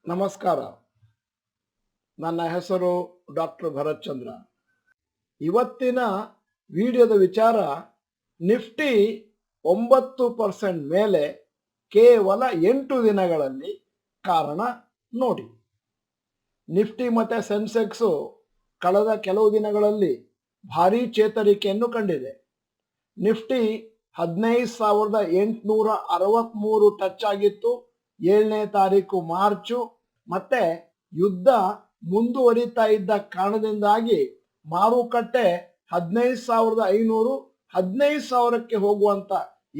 ನಮಸ್ಕಾರ. ನನ್ನ ಹೆಸರು ಡಾಕ್ಟರ್ ಭರತ್ ಚಂದ್ರ. ಇವತ್ತಿನ ವಿಡಿಯೋದ ವಿಚಾರ ನಿಫ್ಟಿ 9% ಮೇಲೆ ಕೇವಲ 8 ದಿನಗಳಲ್ಲಿ ಕಾರಣ ನೋಡಿ. ನಿಫ್ಟಿ ಮತ್ತು ಸೆನ್ಸೆಕ್ಸು ಕಳೆದ ಕೆಲವು ದಿನಗಳಲ್ಲಿ ಭಾರೀ ಚೇತರಿಕೆಯನ್ನು ಕಂಡಿದೆ. ನಿಫ್ಟಿ 15,863 ಟಚ್ ಆಗಿತ್ತು 7ನೇ ತಾರೀಕು ಮಾರ್ಚು. ಮತ್ತೆ ಯುದ್ಧ ಮುಂದುವರಿತಾ ಇದ್ದ ಕಾರಣದಿಂದಾಗಿ ಮಾರುಕಟ್ಟೆ 15,500 15,000ಕ್ಕೆ ಹೋಗುವಂತ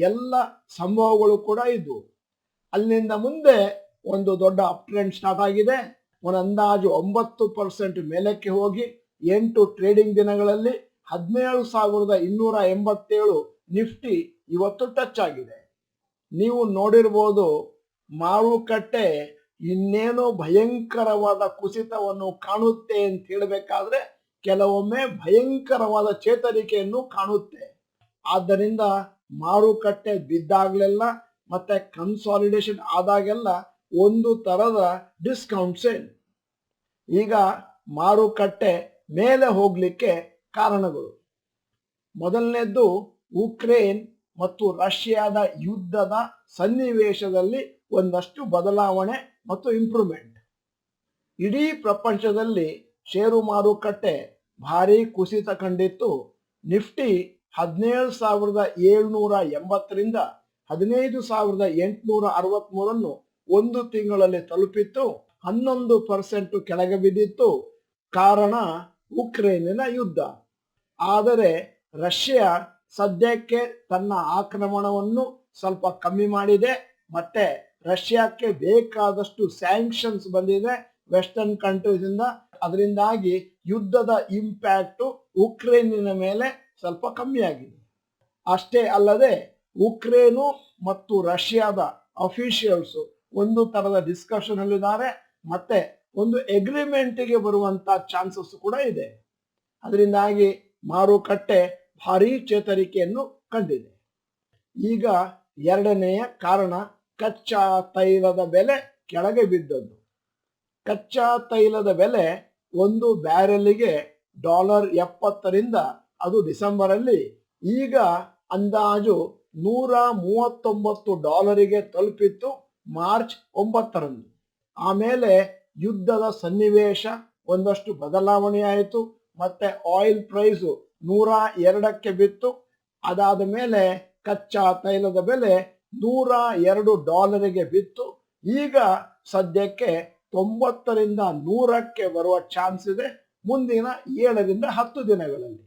ಎಲ್ಲ ಸಂಭವಗಳು ಕೂಡ ಇದ್ವು. ಅಲ್ಲಿಂದ ಮುಂದೆ ಒಂದು ದೊಡ್ಡ ಅಪ್ ಟ್ರೆಂಡ್ ಸ್ಟಾರ್ಟ್ ಆಗಿದೆ. ಒಂದು ಅಂದಾಜು 9% ಮೇಲಕ್ಕೆ ಹೋಗಿ 8 ಟ್ರೇಡಿಂಗ್ ದಿನಗಳಲ್ಲಿ 17,287 ನಿಫ್ಟಿ ಇವತ್ತು ಟಚ್ ಆಗಿದೆ. ನೀವು ನೋಡಿರ್ಬೋದು, ಮಾರುಕಟ್ಟೆ ಇನ್ನೇನೋ ಭಯಂಕರವಾದ ಕುಸಿತವನ್ನು ಕಾಣುತ್ತೆ ಅಂತ ಹೇಳಬೇಕಾದ್ರೆ ಕೆಲವೊಮ್ಮೆ ಭಯಂಕರವಾದ ಚೇತರಿಕೆಯನ್ನು ಕಾಣುತ್ತೆ. ಆದ್ದರಿಂದ ಮಾರುಕಟ್ಟೆ ಬಿದ್ದಾಗಲೆಲ್ಲ ಮತ್ತೆ ಕನ್ಸಾಲಿಡೇಷನ್ ಆದಾಗೆಲ್ಲ ಒಂದು ತರದ ಡಿಸ್ಕೌಂಟ್ ಸೇಲ್. ಈಗ ಮಾರುಕಟ್ಟೆ ಮೇಲೆ ಹೋಗ್ಲಿಕ್ಕೆ ಕಾರಣಗಳು: ಮೊದಲನೇದ್ದು ಉಕ್ರೇನ್ ಮತ್ತು ರಷ್ಯಾದ ಯುದ್ಧದ ಸನ್ನಿವೇಶದಲ್ಲಿ ಒಂದಷ್ಟು ಬದಲಾವಣೆ ಮತ್ತು ಇಂಪ್ರೂವ್ಮೆಂಟ್. ಇಡೀ ಪ್ರಪಂಚದಲ್ಲಿ ಷೇರು ಮಾರುಕಟ್ಟೆ ಭಾರಿ ಕುಸಿತ ಕಂಡಿತ್ತು. ನಿಫ್ಟಿ 17,780ರಿಂದ 15,863 ಒಂದು ತಿಂಗಳಲ್ಲಿ ತಲುಪಿತ್ತು. 11% ಕೆಳಗೆ ಬಿದ್ದಿತ್ತು. ಕಾರಣ ಉಕ್ರೇನಿನ ಯುದ್ಧ. ಆದರೆ ರಷ್ಯಾ ಸದ್ಯಕ್ಕೆ ತನ್ನ ಆಕ್ರಮಣವನ್ನು ಸ್ವಲ್ಪ ಕಮ್ಮಿ ಮಾಡಿದೆ. ಮತ್ತೆ ರಷ್ಯಾಕ್ಕೆ ಬೇಕಾದಷ್ಟು ಸ್ಯಾಂಕ್ಷನ್ಸ್ ಬಂದಿದೆ ವೆಸ್ಟರ್ನ್ ಕಂಟ್ರೀಸ್ ಇಂದ. ಅದರಿಂದಾಗಿ ಯುದ್ಧದ ಇಂಪ್ಯಾಕ್ಟ್ ಉಕ್ರೇನಿನ ಮೇಲೆ ಸ್ವಲ್ಪ ಕಮ್ಮಿ ಆಗಿದೆ. ಅಷ್ಟೇ ಅಲ್ಲದೆ ಉಕ್ರೇನು ಮತ್ತು ರಷ್ಯಾದ ಅಫಿಷಿಯಲ್ಸ್ ಒಂದು ತರದ ಡಿಸ್ಕಷನ್ ಅಲ್ಲಿದ್ದಾರೆ. ಮತ್ತೆ ಒಂದು ಅಗ್ರಿಮೆಂಟ್ಗೆ ಬರುವಂತ ಚಾನ್ಸಸ್ ಕೂಡ ಇದೆ. ಅದರಿಂದಾಗಿ ಮಾರುಕಟ್ಟೆ ಭಾರೀ ಚೇತರಿಕೆಯನ್ನು ಕಂಡಿದೆ. ಈಗ ಎರಡನೆಯ ಕಾರಣ ಕಚ್ಚಾ ತೈಲದ ಬೆಲೆ ಕೆಳಗೆ ಬಿದ್ದದ್ದು. ಕಚ್ಚಾ ತೈಲದ ಬೆಲೆ ಒಂದು ಬ್ಯಾರೆಲ್ಗೆ $70ರಿಂದ ಅದು ಡಿಸೆಂಬರ್ ಅಲ್ಲಿ ಈಗ ಅಂದಾಜು $139ಗೆ ತಲುಪಿತ್ತು ಮಾರ್ಚ್ 9ರಂದು. ಆಮೇಲೆ ಯುದ್ಧದ ಸನ್ನಿವೇಶ ಒಂದಷ್ಟು ಬದಲಾವಣೆ ಆಯಿತು. ಮತ್ತೆ ಆಯಿಲ್ ಪ್ರೈಸು 102ಕ್ಕೆ ಬಿತ್ತು. ಅದಾದ ಮೇಲೆ ಕಚ್ಚಾ ತೈಲದ ಬೆಲೆ $102ಗೆ ಬಿತ್ತು. ಈಗ ಸದ್ಯಕ್ಕೆ 90ರಿಂದ 100ಕ್ಕೆ ಬರುವ ಚಾನ್ಸ್ ಇದೆ ಮುಂದಿನ 7ರಿಂದ 10 ದಿನಗಳಲ್ಲಿ.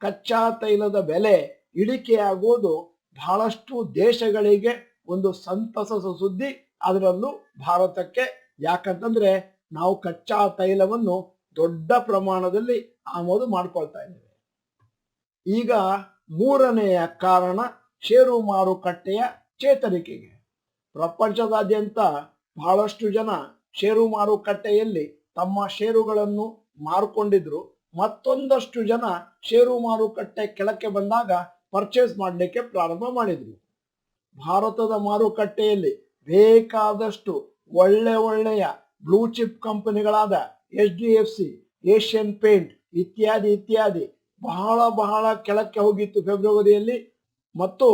ಕಚ್ಚಾ ತೈಲದ ಬೆಲೆ ಇಳಿಕೆಯಾಗುವುದು ಬಹಳಷ್ಟು ದೇಶಗಳಿಗೆ ಒಂದು ಸಂತಸದ ಸುದ್ದಿ, ಅದರಲ್ಲೂ ಭಾರತಕ್ಕೆ. ಯಾಕಂತಂದ್ರೆ ನಾವು ಕಚ್ಚಾ ತೈಲವನ್ನು ದೊಡ್ಡ ಪ್ರಮಾಣದಲ್ಲಿ ಆಮದು ಮಾಡ್ಕೊಳ್ತಾ ಇದ್ದೇವೆ. ಈಗ ಮೂರನೆಯ ಕಾರಣ ಷೇರು ಮಾರುಕಟ್ಟೆಯ ಚೇತರಿಕೆಗೆ. ಪ್ರಪಂಚದಾದ್ಯಂತ ಬಹಳಷ್ಟು ಜನ ಷೇರು ಮಾರುಕಟ್ಟೆಯಲ್ಲಿ ತಮ್ಮ ಷೇರುಗಳನ್ನು ಮಾರ್ಕೊಂಡಿದ್ರು. ಮತ್ತೊಂದಷ್ಟು ಜನ ಷೇರು ಮಾರುಕಟ್ಟೆ ಕೆಳಕ್ಕೆ ಬಂದಾಗ ಪರ್ಚೇಸ್ ಮಾಡಲಿಕ್ಕೆ ಪ್ರಾರಂಭ ಮಾಡಿದ್ರು. ಭಾರತದ ಮಾರುಕಟ್ಟೆಯಲ್ಲಿ ಬೇಕಾದಷ್ಟು ಒಳ್ಳೆಯ ಬ್ಲೂ ಚಿಪ್ ಕಂಪನಿಗಳಾದ HDFC, ಏಷ್ಯನ್ ಪೇಂಟ್ ಇತ್ಯಾದಿ ಬಹಳ ಕೆಳಕ್ಕೆ ಹೋಗಿತ್ತು ಫೆಬ್ರವರಿಯಲ್ಲಿ. ಮತ್ತು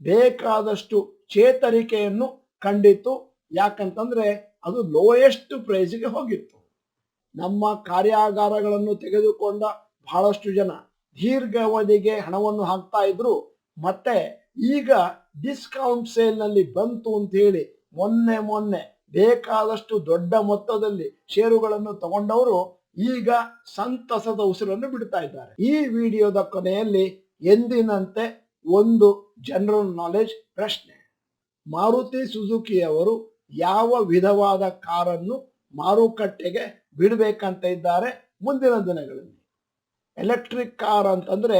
ಬೇಕಾದಷ್ಟು ಚೇತರಿಕೆಯನ್ನು ಕಂಡಿತ್ತು. ಯಾಕಂತಂದ್ರೆ ಅದು ಲೋಯೆಸ್ಟ್ ಪ್ರೈಸ್ಗೆ ಹೋಗಿತ್ತು. ನಮ್ಮ ಕಾರ್ಯಾಗಾರಗಳನ್ನು ತೆಗೆದುಕೊಂಡ ಬಹಳಷ್ಟು ಜನ ದೀರ್ಘಾವಧಿಗೆ ಹಣವನ್ನು ಹಾಕ್ತಾ ಇದ್ರು. ಮತ್ತೆ ಈಗ ಡಿಸ್ಕೌಂಟ್ ಸೇಲ್ ನಲ್ಲಿ ಬಂತು ಅಂತ ಹೇಳಿ ಮೊನ್ನೆ ಬೇಕಾದಷ್ಟು ದೊಡ್ಡ ಮೊತ್ತದಲ್ಲಿ ಷೇರುಗಳನ್ನು ತಗೊಂಡವರು ಈಗ ಸಂತಸದ ಉಸಿರನ್ನು ಬಿಡ್ತಾ ಇದ್ದಾರೆ. ಈ ವಿಡಿಯೋದ ಕೊನೆಯಲ್ಲಿ ಎಂದಿನಂತೆ ಒಂದು ಜನರಲ್ ನಾಲೆಜ್ ಪ್ರಶ್ನೆ: ಮಾರುತಿ ಸುಜುಕಿಯವರು ಯಾವ ವಿಧವಾದ ಕಾರನ್ನು ಮಾರುಕಟ್ಟೆಗೆ ಬಿಡಬೇಕಂತ ಇದ್ದಾರೆ ಮುಂದಿನ ದಿನಗಳಲ್ಲಿ? ಎಲೆಕ್ಟ್ರಿಕ್ ಕಾರ್ ಅಂತಂದ್ರೆ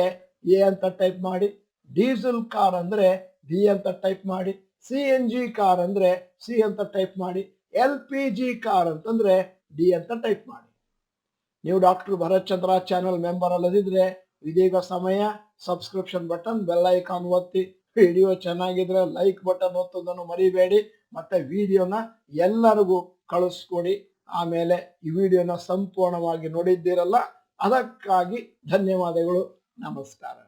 ಎ ಅಂತ ಟೈಪ್ ಮಾಡಿ, ಡೀಸೆಲ್ ಕಾರ್ ಅಂದ್ರೆ ಬಿ ಅಂತ ಟೈಪ್ ಮಾಡಿ, CNG ಕಾರ್ ಅಂದ್ರೆ ಸಿ ಅಂತ ಟೈಪ್ ಮಾಡಿ, LPG ಕಾರ್ ಅಂತಂದ್ರೆ ಡಿ ಅಂತ ಟೈಪ್ ಮಾಡಿ. ನೀವು ಡಾಕ್ಟರ್ ಭರತ್ ಚಂದ್ರ ಚಾನೆಲ್ ಮೆಂಬರ್ ಅಲ್ಲದಿದ್ರೆ ಇದೀಗ ಸಮಯ ಸಬ್ಸ್ಕ್ರಿಪ್ಷನ್ ಬಟನ್, ಬೆಲ್ ಐಕಾನ್ ಒತ್ತಿ. ವಿಡಿಯೋ ಚೆನ್ನಾಗಿದ್ರೆ ಲೈಕ್ ಬಟನ್ ಒತ್ತೋದನ್ನು ಮರಿಬೇಡಿ. ಮತ್ತೆ ವಿಡಿಯೋನ ಎಲ್ಲರಿಗೂ ಕಳಿಸ್ಕೊಡಿ. ಆಮೇಲೆ ಈ ವಿಡಿಯೋನ ಸಂಪೂರ್ಣವಾಗಿ ನೋಡಿದ್ದೀರಲ್ಲ, ಅದಕ್ಕಾಗಿ ಧನ್ಯವಾದಗಳು. ನಮಸ್ಕಾರ.